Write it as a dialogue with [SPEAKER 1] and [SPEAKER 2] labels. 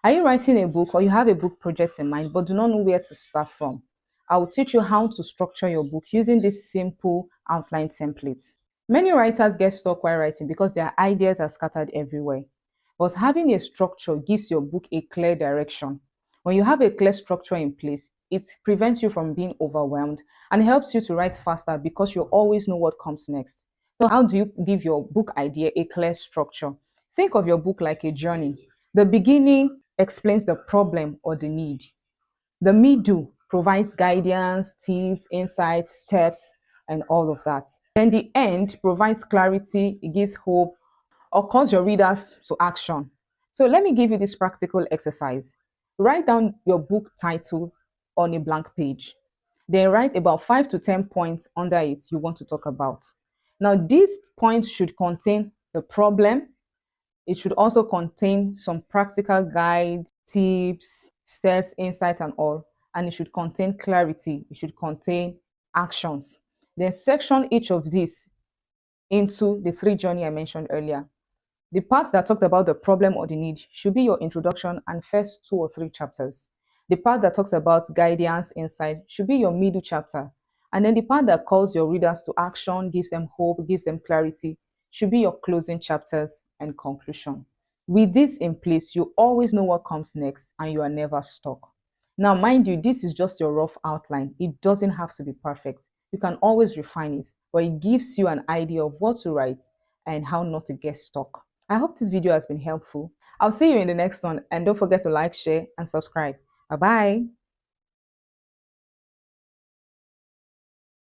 [SPEAKER 1] Are you writing a book or you have a book project in mind but do not know where to start from? I will teach you how to structure your book using this simple outline template. Many writers get stuck while writing because their ideas are scattered everywhere. But having a structure gives your book a clear direction. When you have a clear structure in place, it prevents you from being overwhelmed and helps you to write faster because you always know what comes next. So, how do you give your book idea a clear structure? Think of your book like a journey. The beginning explains the problem or the need. The middle provides guidance, tips, insights, steps, and all of that. Then the end provides clarity, it gives hope, or calls your readers to action. So let me give you this practical exercise. Write down your book title on a blank page. Then write about 5 to 10 points under it you want to talk about. Now, these points should contain the problem. It should also contain some practical guides, tips, steps, insights, and all. And it should contain clarity. It should contain actions. Then section each of these into the three journey I mentioned earlier. The part that talked about the problem or the need should be your introduction and first 2 or 3 chapters. The part that talks about guidance, insight should be your middle chapter. And then the part that calls your readers to action, gives them hope, gives them clarity, should be your closing chapters and conclusion. With this in place, you always know what comes next and you are never stuck. Now, mind you, this is just your rough outline. It doesn't have to be perfect. You can always refine it, but it gives you an idea of what to write and how not to get stuck. I hope this video has been helpful. I'll see you in the next one, and don't forget to like, share, and subscribe. Bye bye.